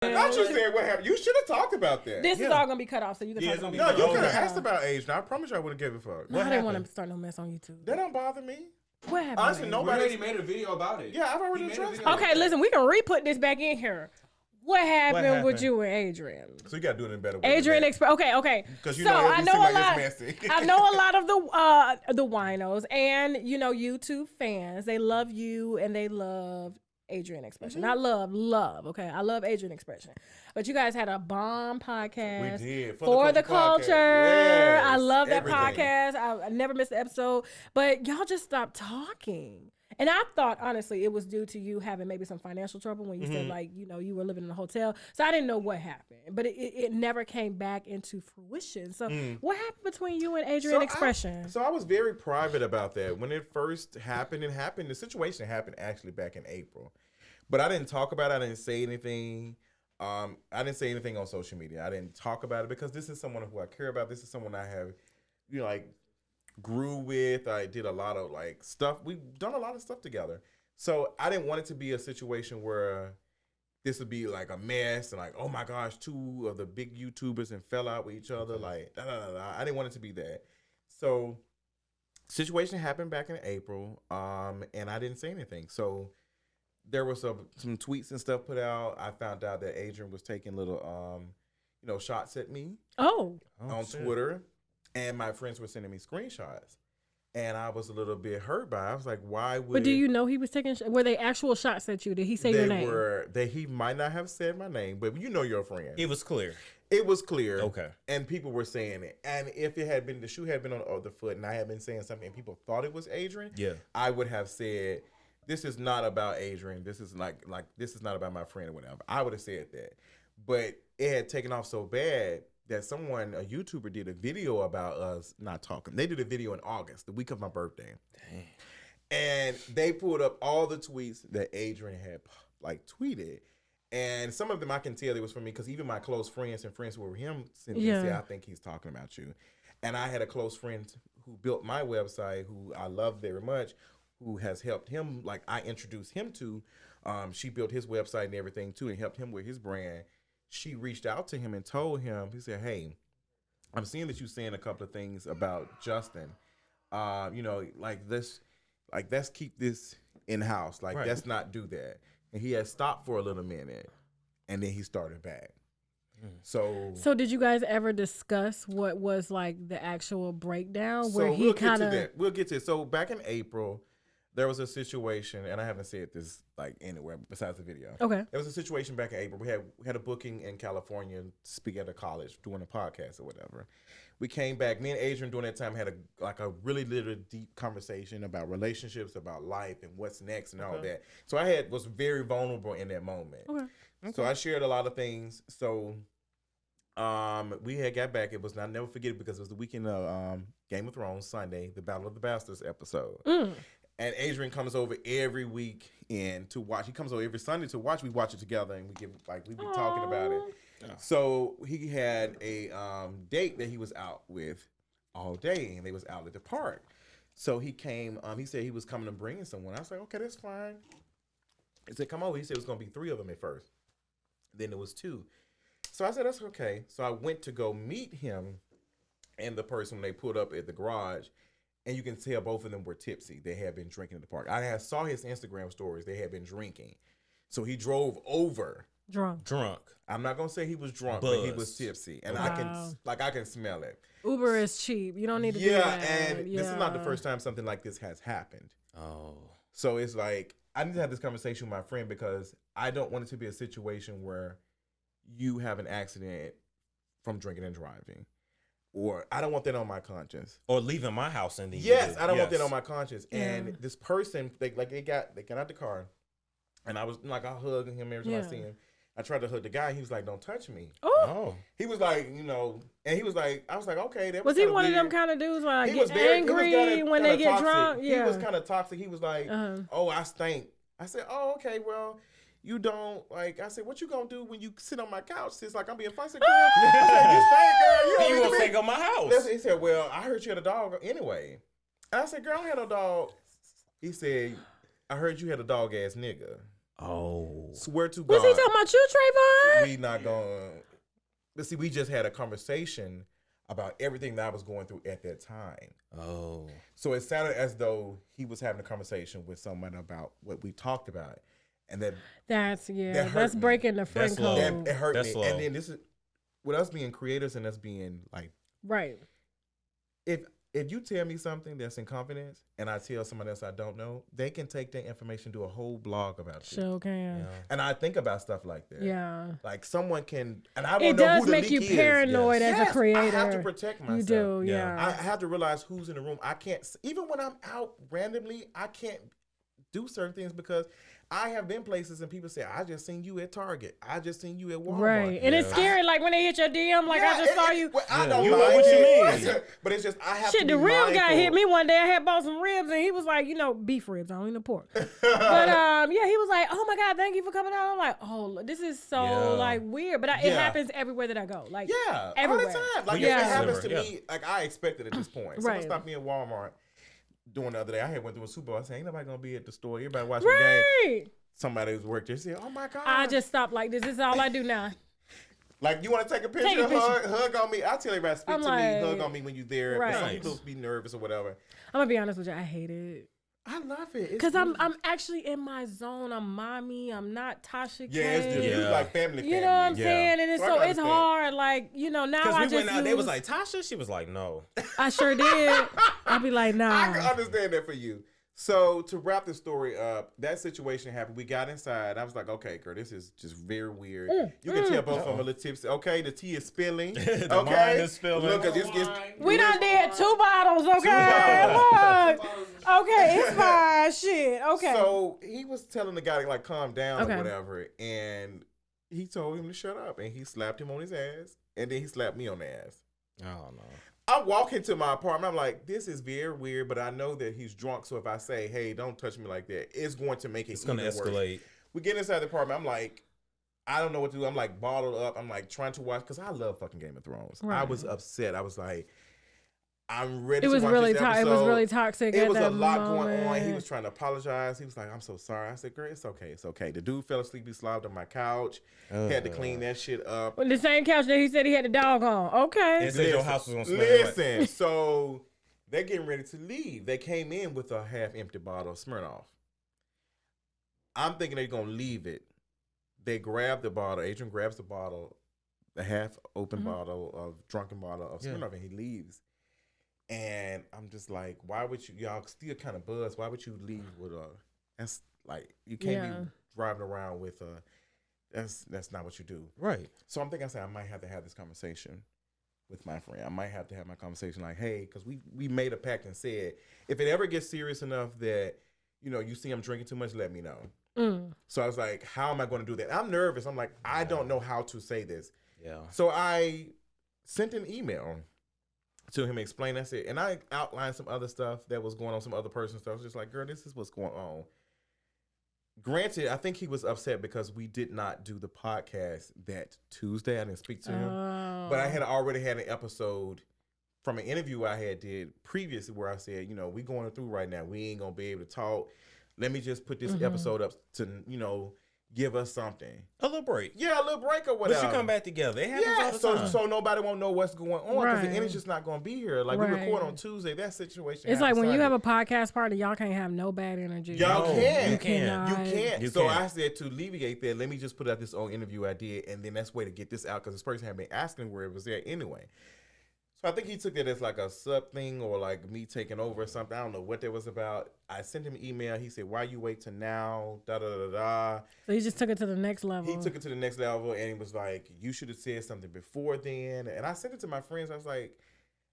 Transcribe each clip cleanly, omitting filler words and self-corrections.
I thought you said what happened. You should have talked about that. This is all gonna be cut off, so you can talk about it. No, you could have asked about Adrian. I promise you I wouldn't give a fuck. No, I didn't want to start no mess on YouTube. That don't bother me. What happened? Honestly, nobody already made a video about it. Yeah, I've already addressed it. Okay, listen, we can re-put this back in here. What happened with you and Adrian? So you got to do it in a better way. Adrian Xpression. Okay. Because you so know, I know a lot. Messy. I know a lot of the winos and YouTube fans. They love you and they love Adrian Xpression. Not love. Okay, I love Adrian Xpression. But you guys had a bomb podcast. We did for the culture. Yes, I love that everything. podcast. I never missed an episode. But y'all just stopped talking. And I thought, honestly, it was due to you having maybe some financial trouble when you said, you were living in a hotel. So I didn't know what happened. But it never came back into fruition. So what happened between you and Adrian Xpression? So I was very private about that. When it first happened, the situation happened actually back in April. But I didn't talk about it. I didn't say anything. I didn't say anything on social media. I didn't talk about it because this is someone who I care about. This is someone I have, grew with. I did a lot of stuff. We've done a lot of stuff together. So I didn't want it to be a situation where this would be like a mess and oh my gosh, two of the big YouTubers and fell out with each other. I didn't want it to be that. So situation happened back in April, and I didn't say anything. So there was some tweets and stuff put out. I found out that Adrian was taking little shots at me on Twitter. And my friends were sending me screenshots. And I was a little bit hurt by it. I was like, why would... But do you know he was taking... Were they actual shots at you? Did he say your name? He might not have said my name, but you know your friend. It was clear. It was clear. Okay. And people were saying it. And if it had been... The shoe had been on the other foot and I had been saying something and people thought it was Adrian, I would have said, this is not about Adrian. This is this is not about my friend or whatever. I would have said that. But it had taken off so bad that a YouTuber, did a video about us not talking. They did a video in August, the week of my birthday. Dang. And they pulled up all the tweets that Adrian had tweeted. And some of them I can tell it was from me because even my close friends and friends who were him sent me and say, I think he's talking about you. And I had a close friend who built my website, who I love very much, who has helped him, I introduced him to. She built his website and everything too and helped him with his brand. She reached out to him and told him, he said, hey, I'm seeing that you're saying a couple of things about Justin. Let's keep this in-house. Let's not do that. And he had stopped for a little minute, and then he started back. So did you guys ever discuss what was the actual breakdown where he kind of... We'll get to it. So back in April, there was a situation, and I haven't said this anywhere besides the video. Okay. There was a situation back in April. We had a booking in California to speak at a college doing a podcast or whatever. We came back. Me and Adrian during that time had a really little deep conversation about relationships, about life, and what's next and all that. So I was very vulnerable in that moment. Okay. So I shared a lot of things. So we had got back. It was, I'll never forget it because it was the weekend of Game of Thrones Sunday, the Battle of the Bastards episode. And Adrian comes over every week to watch. He comes over every Sunday to watch. We watch it together and we be talking about it. Yeah. So he had a date that he was out with all day, and they was out at the park. So he came. He said he was coming to bring someone. I was like, okay, that's fine. He said, come over. He said it was gonna be 3 of them at first. Then it was 2. So I said, that's okay. So I went to go meet him and the person when they pulled up at the garage. And you can tell both of them were tipsy. They had been drinking at the park. I saw his Instagram stories. They had been drinking. So he drove over. Drunk. I'm not going to say he was drunk, but he was tipsy. And I can smell it. Uber is cheap. You don't need to do that. And this is not the first time something like this has happened. Oh. So it's I need to have this conversation with my friend because I don't want it to be a situation where you have an accident from drinking and driving. Or I don't want that on my conscience. Or leaving my house and then I don't want that on my conscience. Yeah. And this person, they got out the car, and I was I hugging him every time I see him. I tried to hug the guy. He was like, "Don't touch me." Oh. He was and he was like, I was like, okay. That was he one weird. Of them kind of dudes get angry when they get drunk? Yeah. He was kind of toxic. He was like, oh, I stink. I said, oh, okay, well. You don't I said, what you gonna do when you sit on my couch? It's I'm being fussy. I said, you stink, girl. You gonna stink on my house? He said, well, I heard you had a dog anyway. And I said, girl, I don't have no dog. He said, I heard you had a dog ass nigga. Oh. Swear to God. Was he talking about you, Trayvon? We not going. But see, we just had a conversation about everything that I was going through at that time. Oh. So it sounded as though he was having a conversation with someone about what we talked about. And that's breaking the friend code. It hurt that's me. Slow. And then this is with us being creators and us being like, right. If you tell me something that's in confidence and I tell someone else I don't know, they can take that information, do a whole blog about you. Sure can. Yeah. And I think about stuff like that. Yeah. Like someone can, and I don't it know does who the make you paranoid as a creator. I have to protect myself. You do, yeah. I have to realize who's in the room. I can't, even when I'm out randomly, I can't do certain things because I have been places and people say, I just seen you at Target. I just seen you at Walmart. Right. And it's scary, like when they hit your DM, like I just saw you. Well, I don't you know what you mean. But it's just, I have Shit, to be the rib mindful. guy hit me one day. I had bought some ribs and he was like, beef ribs. I don't eat no pork. But yeah, he was like, oh my God, thank you for coming out. I'm like, oh, this is so like weird. But it happens everywhere that I go. Like, everywhere. All the time. Like, if it happens to me, like I expected at this point. Someone stopped me at Walmart doing the other day. I had went through a Super Bowl. I said, ain't nobody gonna be at the store. Everybody watching the game. Somebody who's worked there said, oh my God. I just stopped like this. This is all I do now. Like, you want to take a picture? Hug on me. I tell everybody, speak to me, hug on me when you're there. Right. Some people be nervous or whatever. I'm going to be honest with you. I hate it. I love it. Because I'm actually in my zone. I'm mommy. I'm not Tasha K. Yeah, it's different. You like family. You know what I'm saying? And it's hard. Like, now I just went out, they was like, Tasha? She was like, no. I sure did. I'd be like, nah. I can understand that for you. So to wrap the story up, that situation happened. We got inside. I was like, okay, girl, this is just very weird. You can tell both of them a little tipsy. Okay, the tea is spilling. The okay, wine is spilling. Look at this. We done did 2 bottles, okay? Look. Okay, it's fine. Shit, okay. So he was telling the guy to like calm down or whatever, and he told him to shut up, and he slapped him on his ass, and then he slapped me on the ass. Oh, no. I walk into my apartment. I'm like, this is very weird, but I know that he's drunk. So if I say, hey, don't touch me like that, it's going to make it It's going to escalate. Worse. We get inside the apartment. I'm like, I don't know what to do. I'm like bottled up. I'm like trying to watch because I love fucking Game of Thrones. Right. I was upset. I was like, I'm ready to watch this episode. It was really toxic. It was a lot going on. He was trying to apologize. He was like, I'm so sorry. I said, girl, it's okay. It's okay. The dude fell asleep. He slobbed on my couch. Had to clean that shit up. Well, the same couch that he said he had the dog on. Okay. And said your house was going to smell. Listen, so they're getting ready to leave. They came in with a half-empty bottle of Smirnoff. I'm thinking they're going to leave it. They grab the bottle. Adrian grabs the bottle, the half-open bottle of drunken bottle of Smirnoff, and he leaves. And I'm just like, why would y'all still kind of buzz? Why would you leave with that's like, you can't be driving around with that's not what you do. Right. So I'm thinking, I might have to have this conversation with my friend. I might have to have my conversation like, hey, because we made a pact and said, if it ever gets serious enough that, you see him drinking too much, let me know. So I was like, how am I going to do that? I'm nervous. I'm like, I don't know how to say this. Yeah. So I sent an email to him, explain that's it. And I outlined some other stuff that was going on, some other personal stuff. I was just like, girl, this is what's going on. Granted, I think he was upset because we did not do the podcast that Tuesday. I didn't speak to him. But I had already had an episode from an interview I had did previously where I said, we going through right now. We ain't going to be able to talk. Let me just put this episode up to, give us something. A little break. Yeah, a little break or whatever. But you come back together. It happens all the time. So nobody won't know what's going on because the energy's just not going to be here. Like, we record on Tuesday. That situation It's like when you have a podcast party, y'all can't have no bad energy. Y'all can. You can. You can't. So I said to alleviate that, let me just put out this old interview I did, and then that's way to get this out because this person had been asking where it was there anyway. So I think he took it as like a sub thing or like me taking over or something. I don't know what that was about. I sent him an email. He said, why you wait till now? Da-da-da-da. So he just took it to the next level. He took it to the next level and he was like, you should have said something before then. And I sent it to my friends. I was like,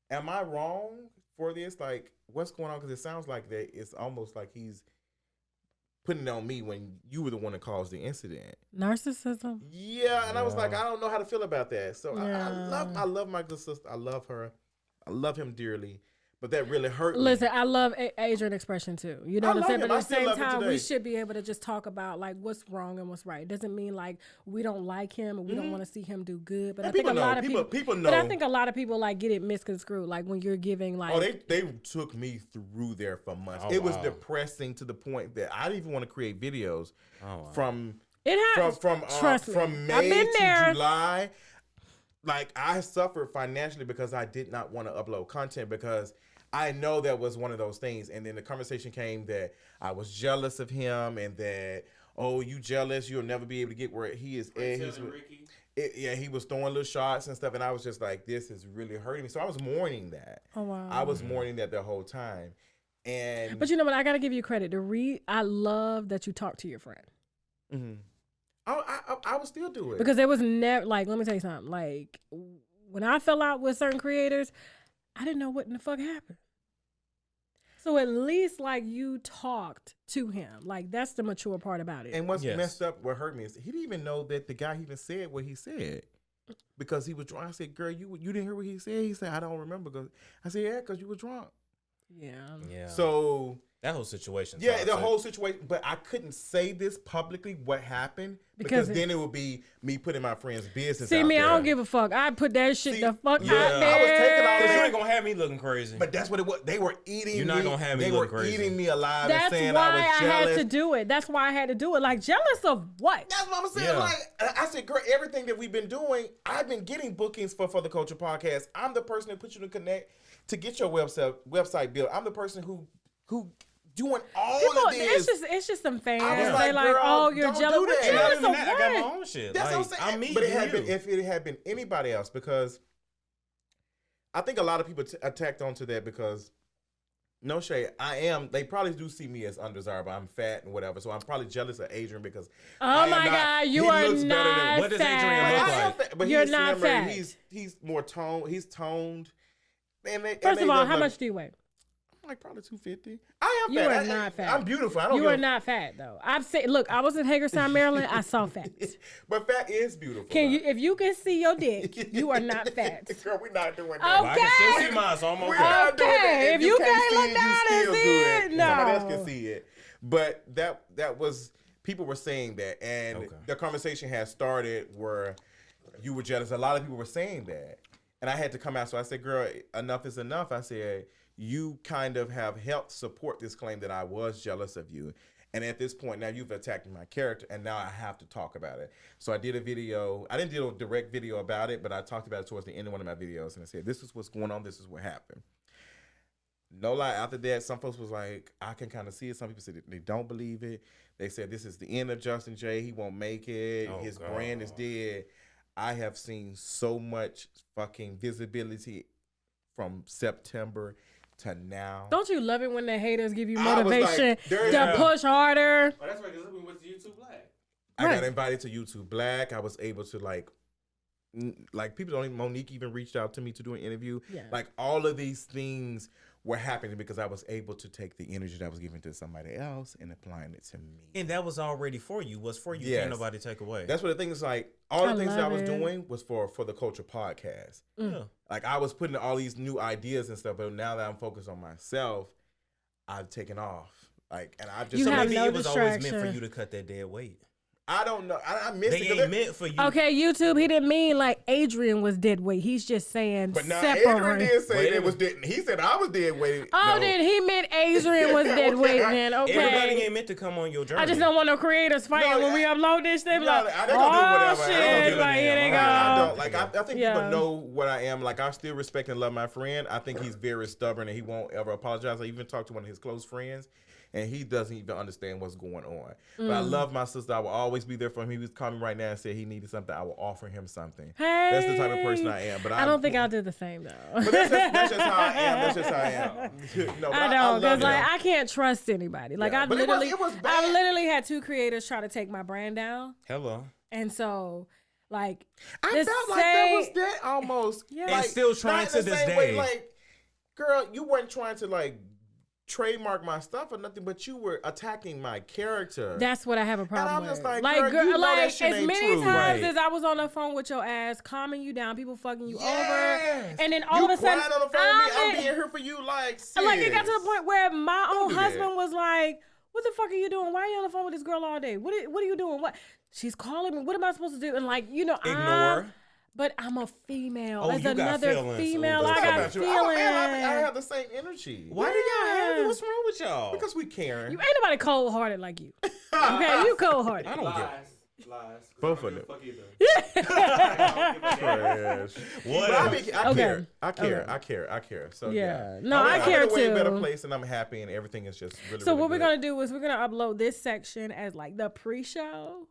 am I wrong for this? Like, what's going on? Because it sounds like that it's almost like he's putting it on me when you were the one that caused the incident. Narcissism. Yeah, and I was like, I don't know how to feel about that. So I love my good sister. I love her. I love him dearly. But that really hurt me. Listen, I love Adrian Xpression too. You know what I'm saying? But at the same time, we today. should be able to just talk about like what's wrong and what's right. It doesn't mean like we don't like him and we don't want to see him do good. But I think a lot of people know. But I think a lot of people like get it misconstrued. Like when you're giving like, they took me through there for months. It was depressing to the point that I didn't even want to create videos from May to July. Like I suffered financially because I did not want to upload content because I know that was one of those things. And then the conversation came that I was jealous of him and that, oh, you jealous, you'll never be able to get where he is at. He was throwing little shots and stuff. And I was just like, this is really hurting me. So I was mourning that. Oh, wow. I was mourning that the whole time. But you know what? I got to give you credit. I love that you talk to your friend. Mm-hmm. I would still do it. Because there was never, like, let me tell you something. Like, when I fell out with certain creators, I didn't know what in the fuck happened. So at least, like, you talked to him. Like, that's the mature part about it. And what's messed up, what hurt me is he didn't even know that the guy even said what he said. Because he was drunk. I said, girl, you didn't hear what he said? He said, I don't remember. I said, yeah, because you were drunk. Yeah. So... that whole situation. Yeah, the whole situation. But I couldn't say this publicly, what happened, because then it would be me putting my friend's business out there. I don't give a fuck. I put that shit the fuck out there. I was taking all this. You ain't going to have me looking crazy. But that's what it was. They were eating me. You're not going to have me looking crazy. They were eating me alive and saying I was jealous. That's why I had to do it. That's why I had to do it. Like, jealous of what? That's what I'm saying. Yeah. Like, I said, girl, everything that we've been doing, I've been getting bookings for the Culture Podcast. I'm the person that put you to connect to get your website built. I'm the person who doing all of this. It's just some fans. I was like, girl, oh, you're jealous. Do that. Jealous of what? I got my own shit. That's what I'm saying. But if it had been anybody else, because I think a lot of people attacked onto that because, no shade, they probably do see me as undesirable. I'm fat and whatever, so I'm probably jealous of Adrian because God, you are not what does Adrian look like? But you're not fat. He's more toned. He's toned. First of all, how much do you weigh? Like probably 250. I am fat. You are not fat. I'm beautiful. You are not fat though. I've said, look, I was in Hagerstown, Maryland. I saw fat. But fat is beautiful. If you can see your dick, you are not fat. Girl, we're not doing that. Okay. Well, I can still see mine, so I'm okay. We're not doing that. If you can't look down and see it, no. Somebody else can see it. But that was, people were saying that, and the conversation had started where you were jealous. A lot of people were saying that, and I had to come out. So I said, girl, enough is enough. I said, you kind of have helped support this claim that I was jealous of you. And at this point, now you've attacked my character, and now I have to talk about it. So I did a video. I didn't do a direct video about it, but I talked about it towards the end of one of my videos, and I said, this is what's going on. This is what happened. No lie, after that, some folks was like, I can kind of see it. Some people said they don't believe it. They said, this is the end of Justin J. He won't make it. His brand is dead. I have seen so much fucking visibility from September to now. Don't you love it when the haters give you motivation to push harder? Oh, that's right, because we went to YouTube Black. I got invited to YouTube Black. I was able to like people don't even, Monique even reached out to me to do an interview. Yeah. Like all of these things were happening because I was able to take the energy that I was giving to somebody else and applying it to me. And that was already for you. Was for you. Yes. Can't nobody take away. That's what the thing is like. All the things that I was doing was for the Culture Podcast. Yeah. Like I was putting all these new ideas and stuff, but now that I'm focused on myself, I've taken off. Like, and I've just maybe it was always meant for you to cut that dead weight. I don't know. I missed it. They ain't meant for you. Okay, YouTube, he didn't mean like Adrian was dead weight. He's just saying but now separate. Adrian did say that was dead. He said I was dead weight. Oh, no. Then he meant Adrian was dead weight then. Okay. Everybody ain't meant to come on your journey. I just don't want no creators fighting when we upload this. They be like, oh, shit. Like, here they go. I don't. Like, I think people know what I am. Like, I still respect and love my friend. I think he's very stubborn and he won't ever apologize. I even talked to one of his close friends. And he doesn't even understand what's going on. But I love my sister. I will always be there for him. He was calling me right now and said he needed something. I will offer him something. Hey. That's the type of person I am. But I don't think I'll do the same, though. But that's just how I am. That's just how I am. No, I don't. Because like, I can't trust anybody. Like, I've literally had two creators try to take my brand down. Hello. And so, like, I felt like that was that almost. Yeah. And still trying to this day. Like, girl, you weren't trying to, like, trademark my stuff or nothing, but you were attacking my character. That's what I have a problem and I'm with. just like, girl, you know that like shit as ain't many true. times Right. as I was on the phone with your ass, calming you down, people fucking you Yes. over, and then all you of a sudden, crying on the phone with me, I'm in- being here for you, like, sis. like it got to the point where my own do that. husband was like, "What the fuck are you doing? Why are you on the phone with this girl all day? What are you doing? What? She's calling me. What am I supposed to do?" And like, Ignore. But I'm a female. Oh, As you got another feelings. female, Ooh, I that's got about you. feelings. I have the same energy. Why do y'all have it? Yeah. What's wrong with y'all? Because we caring. You ain't nobody cold hearted like you. Okay, you cold hearted. I don't get Lies. Both of them. Fuck either. Trash. what. But I Okay. care. I care. Okay. I care. So Yeah. yeah. No, I I'm care in a way better too. place, and I'm happy, and everything is just really. So really what we're good. gonna do is we're gonna upload this section as like the pre-show,